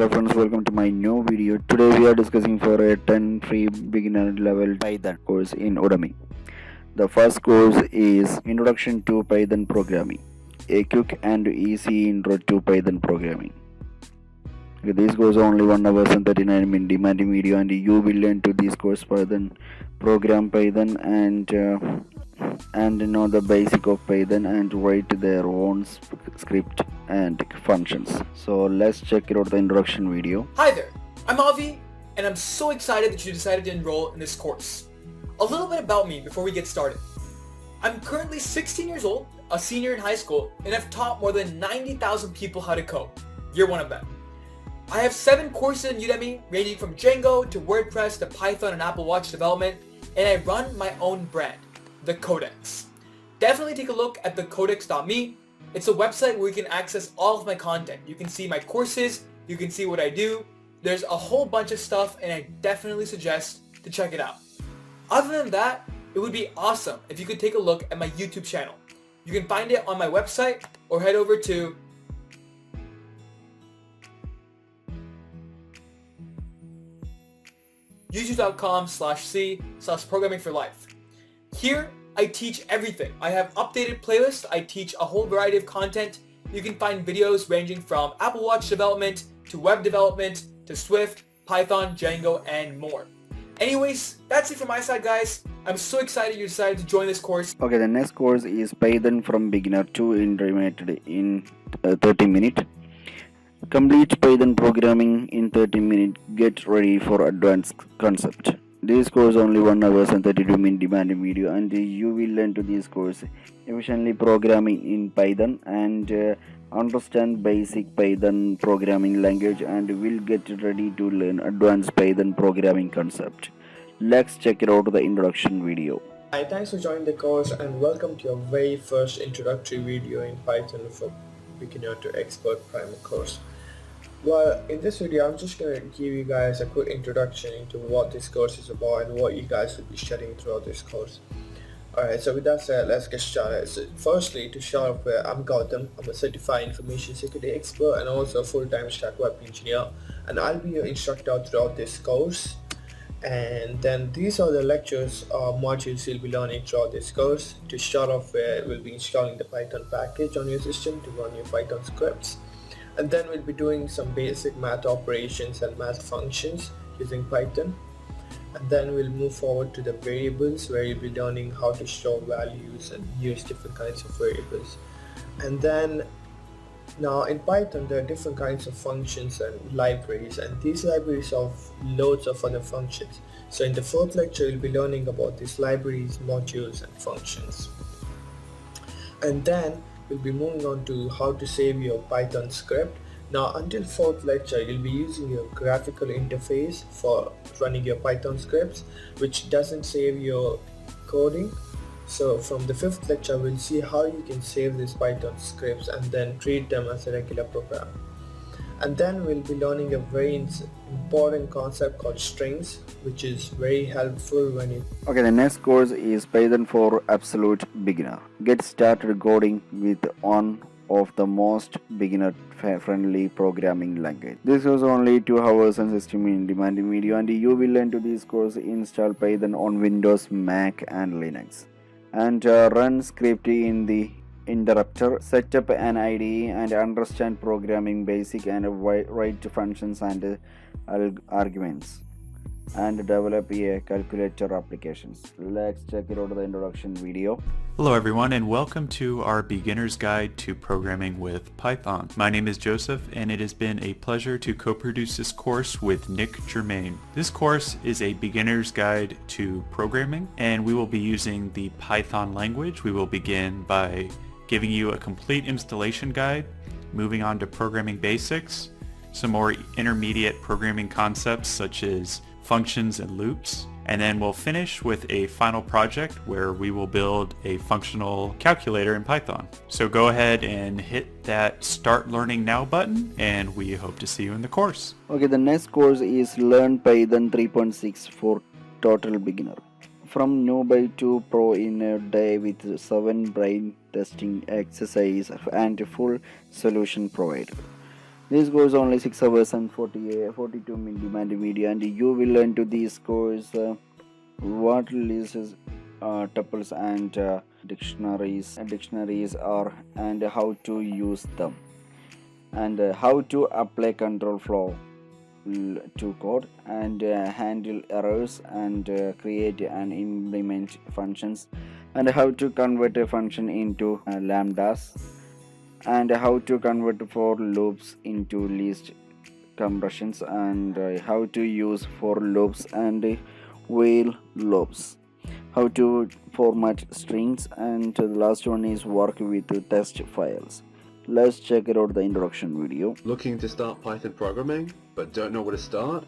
Hello friends, welcome to my new video. Today we are discussing for a 10 free beginner level Python course in Udemy. The first course is Introduction to Python Programming, a quick and easy intro to Python programming. Okay, this goes only 1 hour and 39 minutes demanding video, and you will learn to this course Python, program Python, and know the basic of Python and write their own script and functions. So let's check out the introduction video. Hi there, I'm Avi, and I'm so excited that you decided to enroll in this course. A little bit about me before we get started. I'm currently 16 years old, a senior in high school, and I've taught more than 90,000 people how to code. You're one of them. I have 7 courses in Udemy, ranging from Django to WordPress to Python and Apple Watch development, and I run my own brand, The Codex. Definitely take a look at thecodex.me. It's a website where you can access all of my content. You can see my courses, you can see what I do. There's a whole bunch of stuff, and I definitely suggest to check it out. Other than that, it would be awesome if you could take a look at my YouTube channel. You can find it on my website or head over to youtube.com/c/programming4life. Here, I teach everything. I have updated playlists. I teach a whole variety of content. You can find videos ranging from Apple Watch development to web development to Swift, Python, Django, and more. Anyways, that's it from my side, guys. I'm so excited you decided to join this course. Okay, the next course is Python from beginner to intermediate in 30 minutes. Complete Python programming in 30 minutes. Get ready for advanced concept. This course only 1 hour and 32 minutes demanding video, and you will learn to this course efficiently programming in Python and understand basic Python programming language, and will get ready to learn advanced Python programming concept. Let's check it out the introduction video. Hi, thanks for joining the course and welcome to your very first introductory video in Python from beginner to expert primer course. Well, in this video I'm just going to give you guys a quick introduction into what this course is about and what you guys will be studying throughout this course. Alright, so with that said, let's get started. So firstly, to start off with, I'm Gautam. I'm a certified information security expert and also a full-time stack web engineer, and I'll be your instructor throughout this course. And then these are the lectures or modules you'll be learning throughout this course. To start off with, we'll be installing the Python package on your system to run your Python scripts. And then we'll be doing some basic math operations and math functions using Python. And then we'll move forward to the variables, where you'll be learning how to store values and use different kinds of variables. And then now in Python there are different kinds of functions and libraries, and these libraries have loads of other functions. So in the fourth lecture you'll be learning about these libraries, modules and functions. And then we'll be moving on to how to save your Python script. Now until fourth lecture you'll be using your graphical interface for running your Python scripts, which doesn't save your coding. So from the fifth lecture we'll see how you can save these Python scripts and then treat them as a regular program. And then we'll be learning a very important concept called strings, which is very helpful when you... Okay, the next course is Python for absolute beginner. Get started coding with one of the most beginner friendly programming language. This was only 2 hours and 60 minutes demanding video, and you will learn to this course install Python on Windows, Mac and Linux, and run script in the interpreter, set up an IDE and understand programming basic, and write functions and arguments, and develop a calculator applications. Let's check it out the introduction video. Hello everyone, and welcome to our beginner's guide to programming with Python. My name is Joseph, and it has been a pleasure to co-produce this course with Nick Germain. This course is a beginner's guide to programming, and we will be using the Python language. We will begin by giving you a complete installation guide, moving on to programming basics, some more intermediate programming concepts such as functions and loops, and then we'll finish with a final project where we will build a functional calculator in Python. So go ahead and hit that Start Learning Now button, and we hope to see you in the course. Okay, the next course is Learn Python 3.6 for total beginner. From newbie to pro in a day with 7 brain testing exercise and full solution provided. This course only 6 hours and 42 minute demanding video, and you will learn to this course what lists, tuples and dictionaries are, and how to use them, and how to apply control flow to code, and handle errors, and create and implement functions, and how to convert a function into lambdas, and how to convert for loops into list compressions, and how to use for loops and while loops, how to format strings, and the last one is work with test files. Let's check it out the introduction video. Looking to start Python programming but don't know where to start?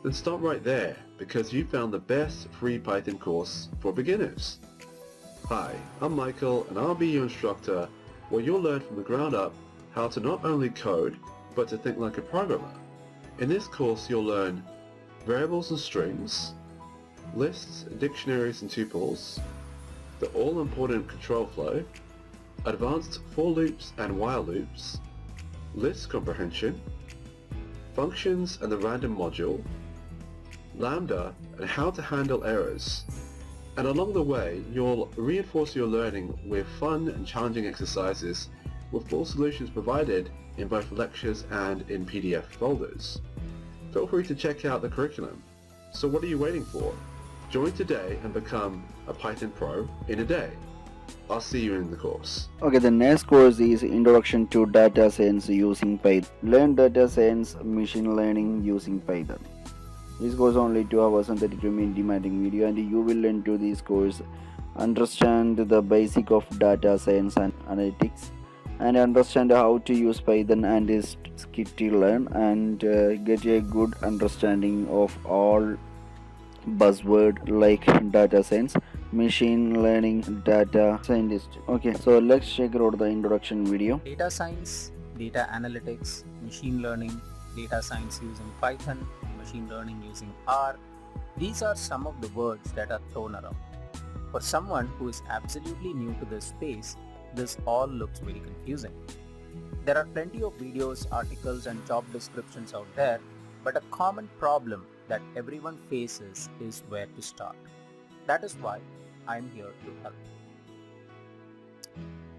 Then start right there, because you found the best free Python course for beginners. Hi, I'm Michael, and I'll be your instructor, where you'll learn from the ground up how to not only code but to think like a programmer. In this course you'll learn variables and strings, lists, dictionaries and tuples, the all-important control flow, advanced for loops and while loops, list comprehension, functions and the random module, lambda and how to handle errors. And along the way, you'll reinforce your learning with fun and challenging exercises with full solutions provided in both lectures and in PDF folders. Feel free to check out the curriculum. So what are you waiting for? Join today and become a Python Pro in a day. I'll see you in the course. Okay, the next course is Introduction to Data Science using Python. Learn data science, machine learning using Python. This goes only 2 hours and 32 minute demanding video, and you will learn to this course understand the basic of data science and analytics, and understand how to use Python and skitty-learn, and get a good understanding of all buzzword like data science, machine learning, data scientist. Okay, so let's check out the introduction video. Data science, data analytics, machine learning, data science using Python, machine learning using R. These are some of the words that are thrown around. For someone who is absolutely new to this space, this all looks very confusing. There are plenty of videos, articles and job descriptions out there, but a common problem that everyone faces is where to start. That is why I am here to help.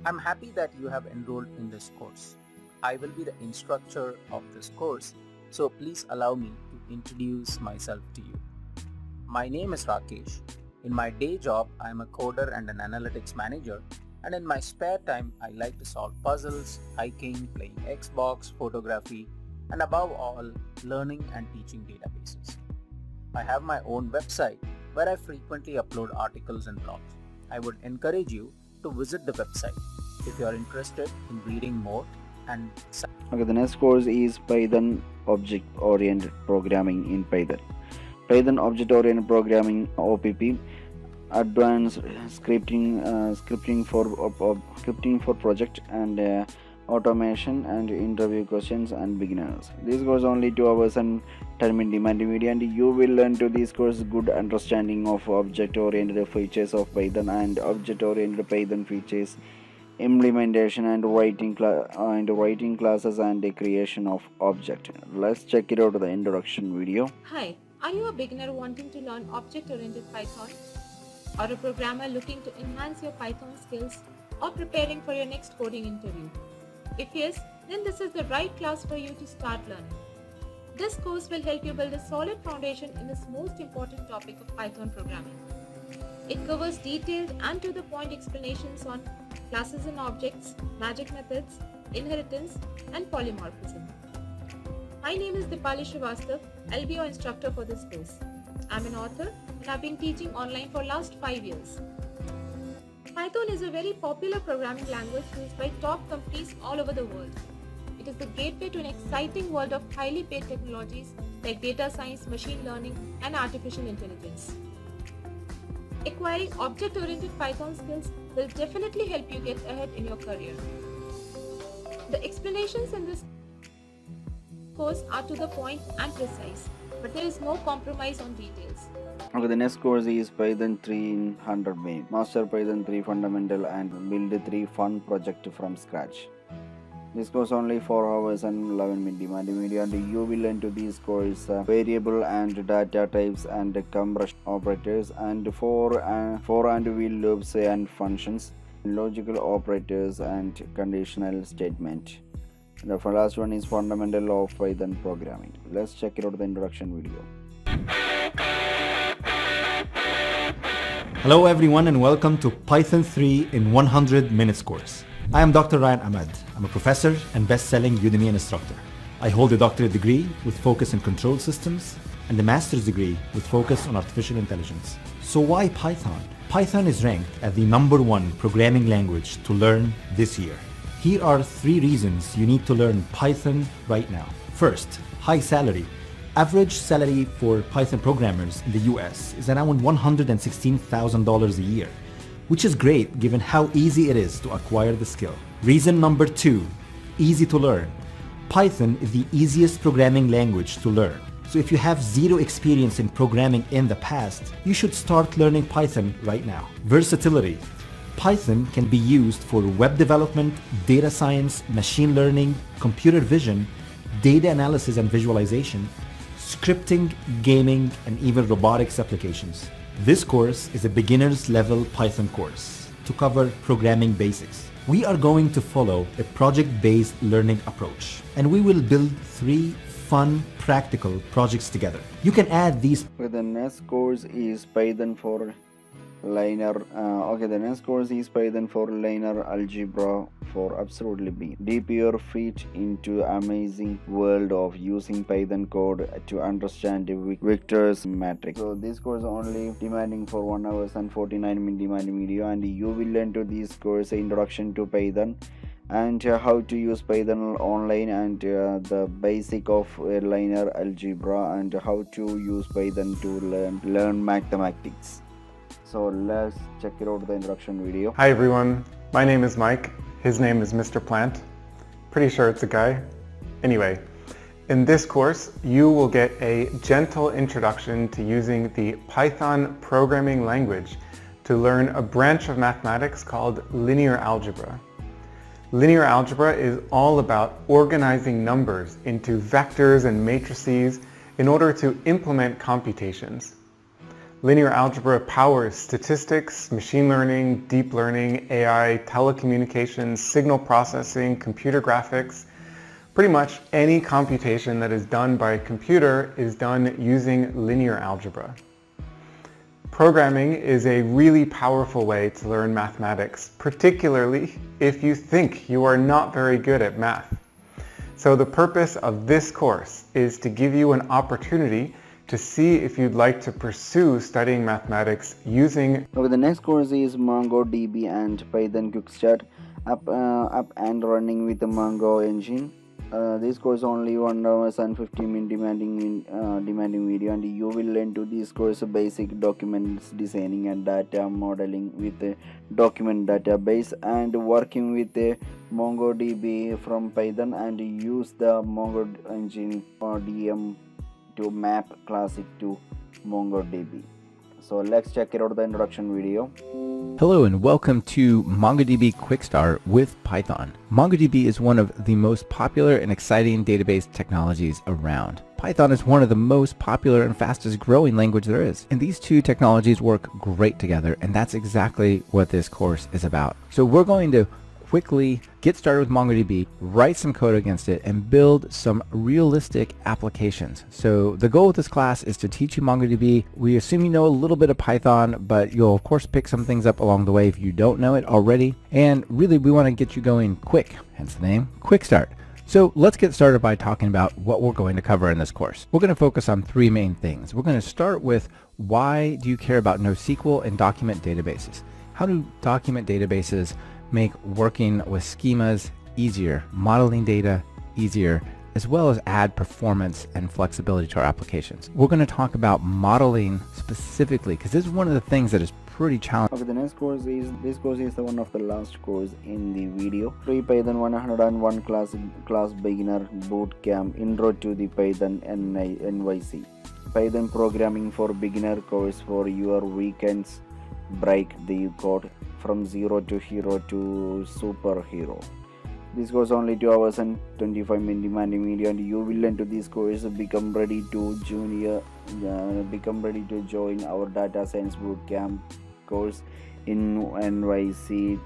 I'm happy that you have enrolled in this course. I will be the instructor of this course, so please allow me to introduce myself to you. My name is Rakesh. In my day job, I am a coder and an analytics manager, and in my spare time, I like to solve puzzles, hiking, playing Xbox, photography, and above all, learning and teaching databases. I have my own website where I frequently upload articles and blogs. I would encourage you to visit the website if you are interested in reading more and Okay, the next course is Python Object-Oriented Programming in Python. Python Object-Oriented Programming (OPP), Advanced Scripting for Project and Automation, and Interview Questions and Beginners. This goes only 2 hours and 10 minute demanding video, and you will learn to this course good understanding of object-oriented features of Python and object-oriented Python features, implementation and writing classes and the creation of object. Let's check it out the introduction video. Hi, are you a beginner wanting to learn object-oriented Python? Or a programmer looking to enhance your Python skills or preparing for your next coding interview? If yes, then this is the right class for you to start learning. This course will help you build a solid foundation in this most important topic of Python programming. It covers detailed and to-the-point explanations on classes and objects, magic methods, inheritance, and polymorphism. My name is Dipali Srivastav. I'll be your instructor for this course. I'm an author and I've been teaching online for last 5 years. Python is a very popular programming language used by top companies all over the world. It is the gateway to an exciting world of highly paid technologies like data science, machine learning, and artificial intelligence. Acquiring object-oriented Python skills will definitely help you get ahead in your career. The explanations in this course are to the point and precise, but there is no compromise on details. Okay, the next course is Python 3 in 100 minutes. Master Python 3 fundamental and build 3 fun project from scratch. This goes only 4 hours and 11 minutes demanding video, and you will learn to these course variable and data types and compression operators and for and while loops and functions, logical operators and conditional statement. The last one is fundamental of Python programming. Let's check it out the introduction video. Hello everyone and welcome to Python 3 in 100 minutes course. I am Dr. Ryan Ahmed. I'm a professor and best-selling Udemy instructor. I hold a doctorate degree with focus on control systems and a master's degree with focus on artificial intelligence. So why Python? Python is ranked as the #1 programming language to learn this year. Here are 3 reasons you need to learn Python right now. First, high salary. Average salary for Python programmers in the US is around $116,000 a year, which is great given how easy it is to acquire the skill. Reason number 2, easy to learn. Python is the easiest programming language to learn. So if you have 0 experience in programming in the past, you should start learning Python right now. Versatility. Python can be used for web development, data science, machine learning, computer vision, data analysis and visualization, scripting, gaming, and even robotics applications. This course is a beginner's level Python course to cover programming basics. We are going to follow a project-based learning approach, and we will build 3 fun, practical projects together. You can add these. The next course is Python for linear. The next course is Python for linear algebra for absolutely beginners. Deep your feet into amazing world of using Python code to understand the vectors matrix. So this course only demanding for 1 hour and 49 minute demanding video, and you will learn to this course introduction to Python and how to use Python online, and the basic of linear algebra, and how to use Python to learn mathematics. So let's check it out the introduction video. Hi everyone, my name is Mike. His name is Mr. Plant. Pretty sure it's a guy. Anyway, in this course you will get a gentle introduction to using the Python programming language to learn a branch of mathematics called linear algebra. Linear algebra is all about organizing numbers into vectors and matrices in order to implement computations. Linear algebra powers statistics, machine learning, deep learning, AI, telecommunications, signal processing, computer graphics. Pretty much any computation that is done by a computer is done using linear algebra. Programming is a really powerful way to learn mathematics, particularly if you think you are not very good at math. So the purpose of this course is to give you an opportunity to see if you'd like to pursue studying mathematics using. The next course is MongoDB and Python Quickstart up and running with the Mongo engine. This course only 1 hour and 15 minute demanding video, and you will learn to this course basic documents designing and data modeling with the document database, and working with the MongoDB from Python, and use the Mongo engine or DM to map classic to MongoDB. So let's check it out the introduction video. Hello and welcome to MongoDB Quickstart with Python. MongoDB is one of the most popular and exciting database technologies around. Python is one of the most popular and fastest growing language there is. And these 2 technologies work great together, and that's exactly what this course is about. So we're going to quickly get started with MongoDB, write some code against it, and build some realistic applications. So the goal of this class is to teach you MongoDB. We assume you know a little bit of Python, but you'll of course pick some things up along the way if you don't know it already. And really we want to get you going quick, hence the name Quickstart. So let's get started by talking about what we're going to cover in this course. We're going to focus on 3 main things. We're going to start with why do you care about NoSQL and document databases? How do document databases make working with schemas easier, modeling data easier, as well as add performance and flexibility to our applications. We're going to talk about modeling specifically because this is one of the things that is pretty challenging. The next course is one of the last course in the video. Free Python 101 class beginner boot camp intro to the Python NYC. Python programming for beginner course for your weekends. Break the code from zero to hero to superhero. This goes only 2 hours and 25 minutes demanding video, and you will enter this course. Become ready to join our data science bootcamp course in NYC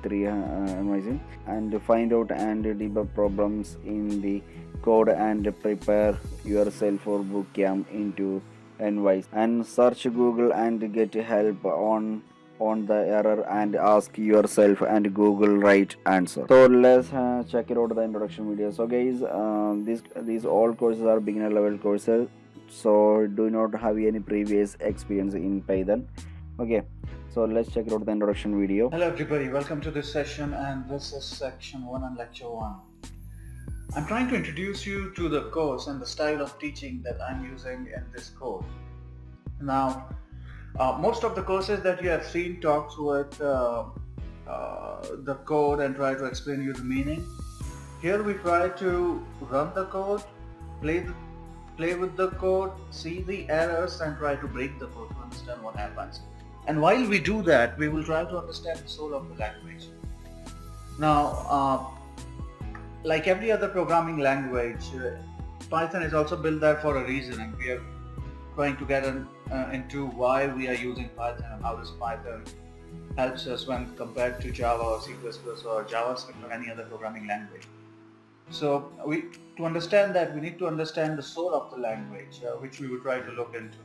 and find out and debug problems in the code and prepare yourself for bootcamp into NYC, and search Google and get help on the error and ask yourself and Google right answer. So let's check it out the introduction video. So guys, these all courses are beginner level courses, so do not have any previous experience in Python. Okay, so let's check it out the introduction video. Hello everybody, welcome to this session, and this is section 1 and lecture 1. I'm trying to introduce you to the course and the style of teaching that I'm using in this course. Now, most of the courses that you have seen talks with the code and try to explain you the meaning. Here we try to run the code, play with the code, see the errors and try to break the code to understand what happens. And while we do that, we will try to understand the soul of the language. Now, like every other programming language, Python is also built there for a reason, and we are trying to get into why we are using Python and how does Python helps us when compared to Java or C++ or JavaScript or any other programming language. So to understand that, we need to understand the soul of the language, which we will try to look into.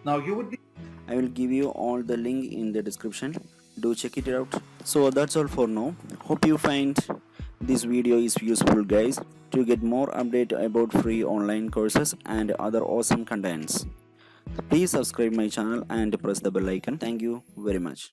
Now I will give you all the link in the description. Do check it out. So that's all for now. Hope you find this video is useful, guys. To get more update about free online courses and other awesome contents, please subscribe my channel and press the bell icon. Thank you very much.